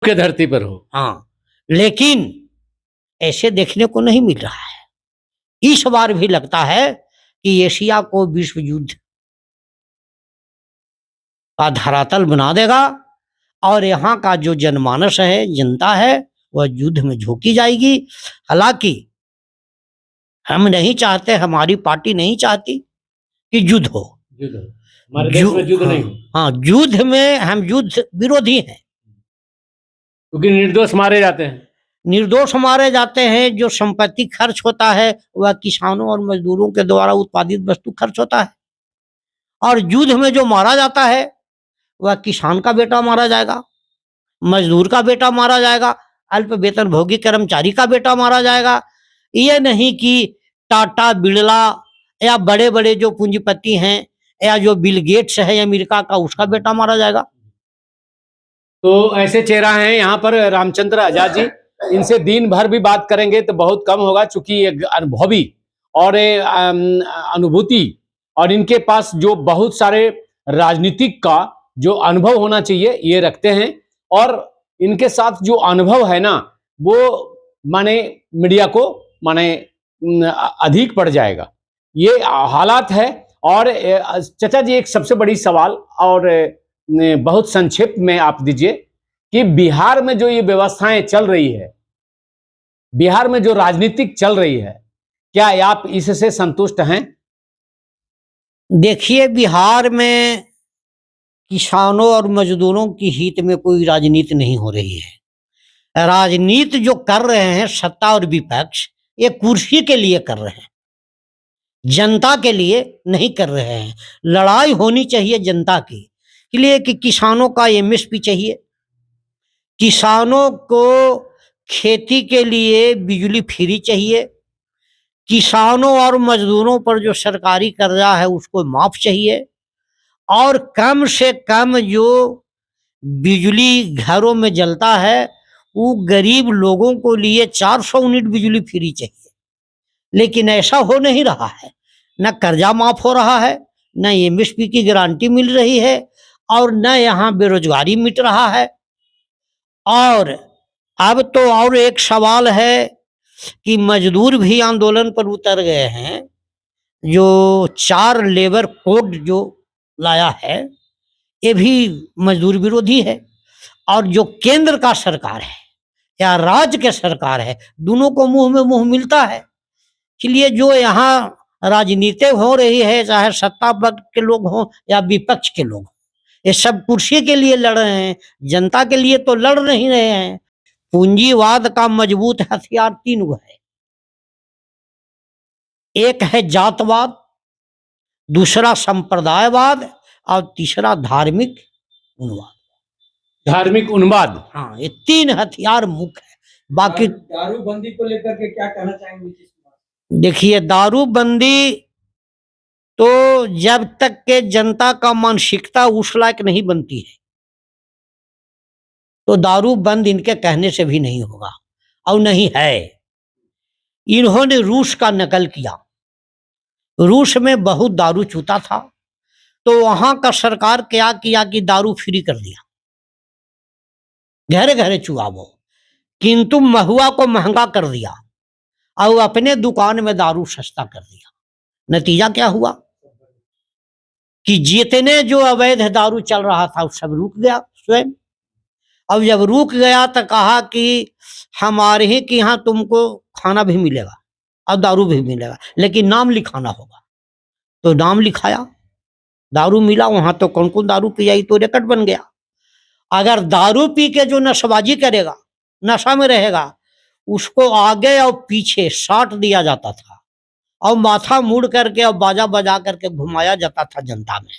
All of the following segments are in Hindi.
के धरती पर हो। हाँ, लेकिन ऐसे देखने को नहीं मिल रहा है। इस बार भी लगता है कि एशिया को विश्व युद्ध का धरातल बना देगा और यहाँ का जो जनमानस है, जनता है, वह युद्ध में झोंकी जाएगी। हालांकि हम नहीं चाहते, हमारी पार्टी नहीं चाहती कि युद्ध हो। युद्ध हो, हमारे देश में युद्ध नहीं हो। हाँ, युद्ध में हम युद्ध विरोधी हैं, क्योंकि निर्दोष मारे जाते हैं। निर्दोष मारे जाते हैं। जो संपत्ति खर्च होता है वह किसानों और मजदूरों के द्वारा उत्पादित वस्तु खर्च होता है, और युद्ध में जो मारा जाता है वह किसान का बेटा मारा जाएगा, मजदूर का बेटा मारा जाएगा, अल्प वेतन भोगी कर्मचारी का बेटा मारा जाएगा। ये नहीं कि टाटा, बिड़ला या बड़े बड़े जो पूंजीपति हैं या जो बिल गेट्स है अमेरिका का, उसका बेटा मारा जाएगा। तो ऐसे चेहरा हैं यहाँ पर रामचंद्र आजाद जी, इनसे दिन भर भी बात करेंगे तो बहुत कम होगा, चूंकि अनुभवी और अनुभूति और इनके पास जो बहुत सारे राजनीतिक का जो अनुभव होना चाहिए ये रखते हैं, और इनके साथ जो अनुभव है ना वो माने मीडिया को माने अधिक पड़ जाएगा, ये हालात है। और चाचा जी एक सबसे बड़ी सवाल और बहुत संक्षिप्त में आप दीजिए कि बिहार में जो ये व्यवस्थाएं चल रही है, बिहार में जो राजनीतिक चल रही है, क्या आप इससे संतुष्ट हैं? देखिए, बिहार में किसानों और मजदूरों की हित में कोई राजनीति नहीं हो रही है। राजनीति जो कर रहे हैं सत्ता और विपक्ष, ये कुर्सी के लिए कर रहे हैं, जनता के लिए नहीं कर रहे हैं। लड़ाई होनी चाहिए जनता की लिए कि किसानों का एमएसपी चाहिए, किसानों को खेती के लिए बिजली फ्री चाहिए, किसानों और मजदूरों पर जो सरकारी कर्जा है उसको माफ चाहिए, और कम से कम जो बिजली घरों में जलता है वो गरीब लोगों को लिए 400 यूनिट बिजली फ्री चाहिए। लेकिन ऐसा हो नहीं रहा है, न कर्जा माफ हो रहा है, न एमएसपी की गारंटी मिल रही है, और न यहाँ बेरोजगारी मिट रहा है। और अब तो और एक सवाल है कि मजदूर भी आंदोलन पर उतर गए हैं। जो 4 लेबर कोड जो लाया है ये भी मजदूर विरोधी है, और जो केंद्र का सरकार है या राज्य के सरकार है, दोनों को मुंह में मुंह मिलता है। इसलिए जो यहाँ राजनीति हो रही है, चाहे सत्ता पक्ष के लोग हों या विपक्ष के लोग, ये सब कुर्सी के लिए लड़ रहे हैं, जनता के लिए तो लड़ नहीं रहे हैं। पूंजीवाद का मजबूत हथियार 3 गो है, एक है जातवाद, दूसरा संप्रदायवाद, और तीसरा धार्मिक उन्माद। धार्मिक उन्माद, हाँ, ये 3 हथियार मुख्य है। बाकी दारूबंदी को लेकर के क्या कहना चाहेंगे? देखिए, दारूबंदी तो जब तक के जनता का मानसिकता उस लायक नहीं बनती है तो दारू बंद इनके कहने से भी नहीं होगा, और नहीं है। इन्होंने रूस का नकल किया, रूस में बहुत दारू चूता था, तो वहां का सरकार क्या किया कि दारू फ्री कर दिया, घरे घरे चुआ वो, किंतु महुआ को महंगा कर दिया और अपने दुकान में दारू सस्ता कर दिया। नतीजा क्या हुआ कि जितने जो अवैध दारू चल रहा था सब रुक गया स्वयं। अब जब रुक गया तो कहा कि हमारे ही के यहाँ तुमको खाना भी मिलेगा और दारू भी मिलेगा, लेकिन नाम लिखाना होगा। तो नाम लिखाया, दारू मिला, वहां तो कौन कौन दारू पिया तो रिकॉर्ड बन गया। अगर दारू पी के जो नशबाजी करेगा, नशा में रहेगा, उसको आगे और पीछे साट दिया जाता था और माथा मुड़ करके और बाजा बजा करके घुमाया जाता था जनता में,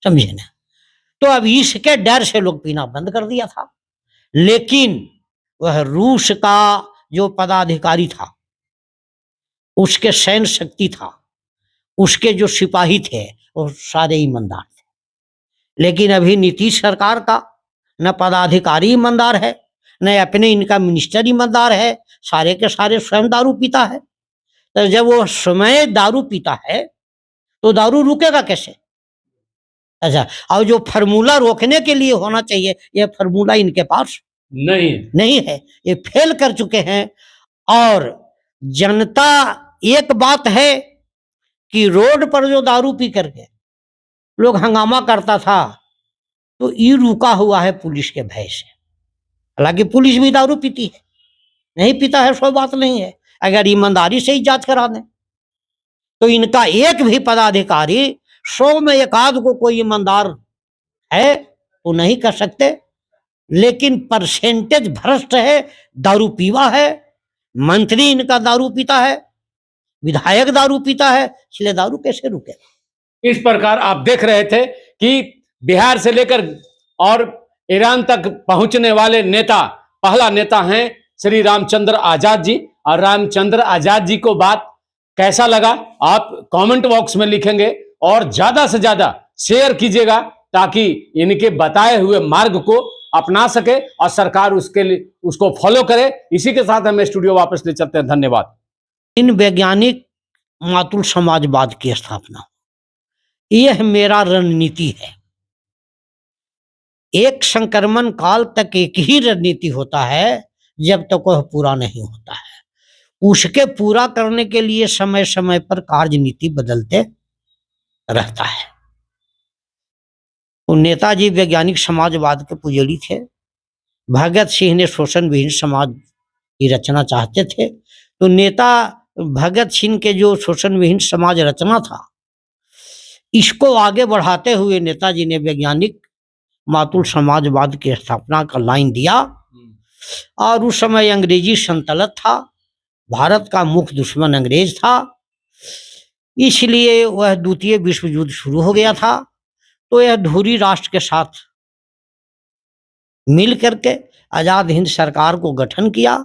समझे ना। तो अब इसके डर से लोग पीना बंद कर दिया था। लेकिन वह रूस का जो पदाधिकारी था, उसके सैन्य शक्ति था, उसके जो सिपाही थे वो सारे ईमानदार थे। लेकिन अभी नीतीश सरकार का न पदाधिकारी ईमानदार है, न अपने इनका मिनिस्टर ईमानदार है, सारे के सारे स्वयं दारू पीता है। तो जब वो समय दारू पीता है तो दारू रुकेगा कैसे? अच्छा, और जो फार्मूला रोकने के लिए होना चाहिए, यह फार्मूला इनके पास नहीं नहीं है, ये फेल कर चुके हैं। और जनता, एक बात है कि रोड पर जो दारू पी करके लोग हंगामा करता था, तो ये रुका हुआ है पुलिस के भय से। हालांकि पुलिस भी दारू पीती है, नहीं पीता है सो बात नहीं है, अगर ईमानदारी से ही जांच करा दें तो इनका एक भी पदाधिकारी 100 में एक आध को कोई ईमानदार है तो नहीं कर सकते, लेकिन परसेंटेज भ्रष्ट है, दारू पीवा है। मंत्री इनका दारू पीता है, विधायक दारू पीता है, इसलिए दारू कैसे रुके? इस प्रकार आप देख रहे थे कि बिहार से लेकर और ईरान तक पहुंचने वाले नेता, पहला नेता हैं श्री रामचंद्र आजाद जी। और रामचंद्र आजाद जी को बात कैसा लगा आप कमेंट बॉक्स में लिखेंगे और ज्यादा से ज्यादा शेयर कीजिएगा, ताकि इनके बताए हुए मार्ग को अपना सके और सरकार उसके लिए उसको फॉलो करे। इसी के साथ हम स्टूडियो वापस ले चलते हैं। धन्यवाद। इन वैज्ञानिक मातुल समाजवाद की स्थापना, यह मेरा रणनीति है। एक संक्रमण काल तक एक ही रणनीति होता है, जब तक वह पूरा नहीं होता है। उसके पूरा करने के लिए समय समय पर कार्यनीति बदलते रहता है। तो नेताजी वैज्ञानिक समाजवाद के पुजारी थे। भगत सिंह ने शोषण विहीन समाज की रचना चाहते थे, तो नेता भगत सिंह के जो शोषण विहीन समाज रचना था, इसको आगे बढ़ाते हुए नेताजी ने वैज्ञानिक मातुल समाजवाद की स्थापना का लाइन दिया। और उस समय अंग्रेजी सल्तनत था, भारत का मुख्य दुश्मन अंग्रेज था, इसलिए वह द्वितीय विश्व युद्ध शुरू हो गया था। तो यह धुरी राष्ट्र के साथ मिल करके आजाद हिंद सरकार को गठन किया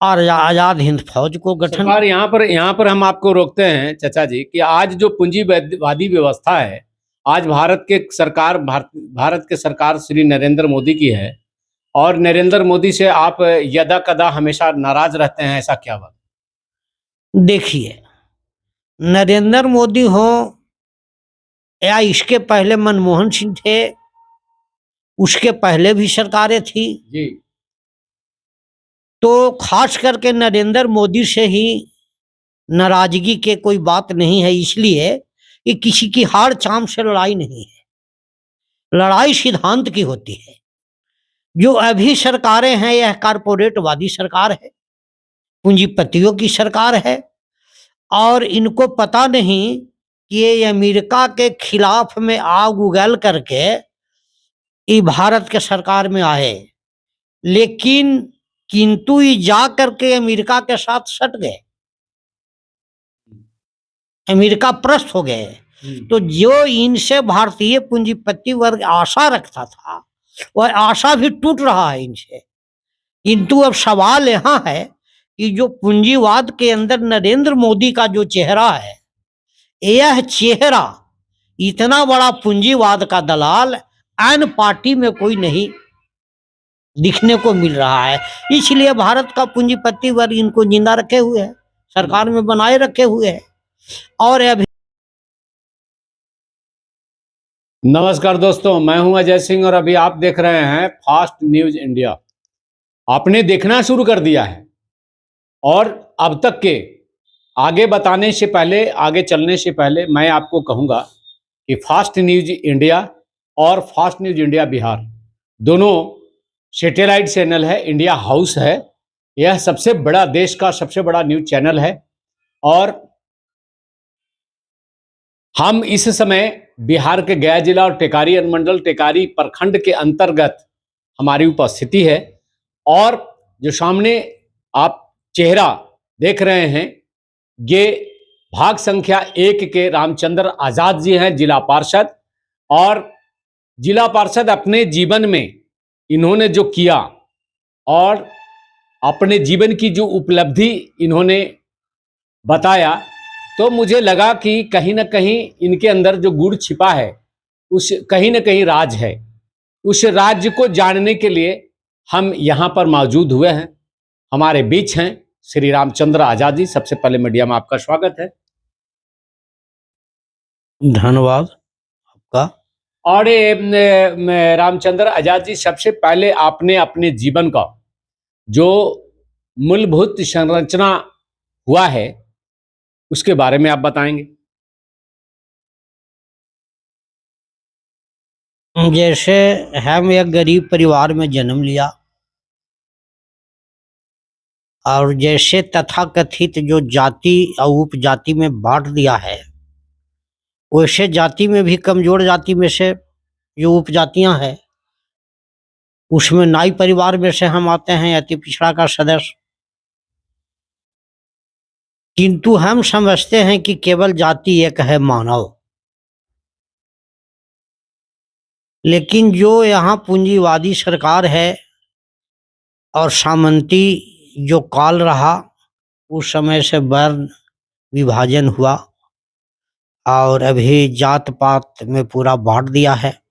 और आजाद हिंद फौज को गठन। सरकार यहाँ पर हम आपको रोकते हैं चाचा जी कि आज जो पूंजीवादी व्यवस्था है, आज भारत के सरकार श्री नरेंद्र मोदी की है, और नरेंद्र मोदी से आप यदा कदा हमेशा नाराज रहते हैं, ऐसा क्या बात? देखिए, नरेंद्र मोदी हो या इसके पहले मनमोहन सिंह थे, उसके पहले भी सरकारें थी जी, तो खास करके नरेंद्र मोदी से ही नाराजगी के कोई बात नहीं है, इसलिए कि किसी की हार चाम से लड़ाई नहीं है, लड़ाई सिद्धांत की होती है। जो अभी सरकारें हैं, यह कारपोरेटवादी सरकार है, पूंजीपतियों की सरकार है, और इनको पता नहीं कि ये अमेरिका के खिलाफ में आग उगल करके ये भारत के सरकार में आए, लेकिन किंतु ये जा करके अमेरिका के साथ सट गए, अमेरिका प्रस्त हो गए। तो जो इनसे भारतीय पूंजीपति वर्ग आशा रखता था, वह आशा भी टूट रहा है इनसे। किंतु अब सवाल यहाँ है कि जो पूंजीवाद के अंदर नरेंद्र मोदी का जो चेहरा है, यह चेहरा इतना बड़ा पूंजीवाद का दलाल अन्य पार्टी में कोई नहीं दिखने को मिल रहा है, इसलिए भारत का पूंजीपति वर्ग इनको जिंदा रखे हुए है, सरकार में बनाए रखे हुए है। और अभी नमस्कार दोस्तों, मैं हूं अजय सिंह और अभी आप देख रहे हैं फास्ट न्यूज इंडिया। आपने देखना शुरू कर दिया है, और अब तक के आगे बताने से पहले, आगे चलने से पहले मैं आपको कहूंगा कि फास्ट न्यूज इंडिया और फास्ट न्यूज इंडिया बिहार दोनों सैटेलाइट चैनल है, इंडिया हाउस है। यह सबसे बड़ा, देश का सबसे बड़ा न्यूज चैनल है, और हम इस समय बिहार के गया जिला और टेकारी अनुमंडल, टेकारी प्रखंड के अंतर्गत हमारी उपस्थिति है। और जो सामने आप चेहरा देख रहे हैं, ये भाग संख्या 1 के रामचंद्र आजाद जी हैं, जिला पार्षद। और जिला पार्षद अपने जीवन में इन्होंने जो किया और अपने जीवन की जो उपलब्धि इन्होंने बताया, तो मुझे लगा कि कहीं ना कहीं इनके अंदर जो गुण छिपा है, उस कहीं ना कहीं राज है। उस राज को जानने के लिए हम यहाँ पर मौजूद हुए हैं। हमारे बीच हैं श्री रामचंद्र आजाद जी। सबसे पहले मीडिया में आपका स्वागत है। धन्यवाद आपका। और रामचंद्र आजाद जी, सबसे पहले आपने अपने जीवन का जो मूलभूत संरचना हुआ है उसके बारे में आप बताएंगे। जैसे हम एक गरीब परिवार में जन्म लिया और जैसे तथाकथित जो जाति और उपजाति में बांट दिया है, वैसे जाति में भी कमजोर जाति में से जो उपजातियां हैं उसमें नाई परिवार में से हम आते हैं, अति पिछड़ा का सदस्य। किंतु हम समझते हैं कि केवल जाति एक है, मानव। लेकिन जो यहाँ पूंजीवादी सरकार है और सामंती जो काल रहा, उस समय से वर्ण विभाजन हुआ और अभी जात पात में पूरा बांट दिया है।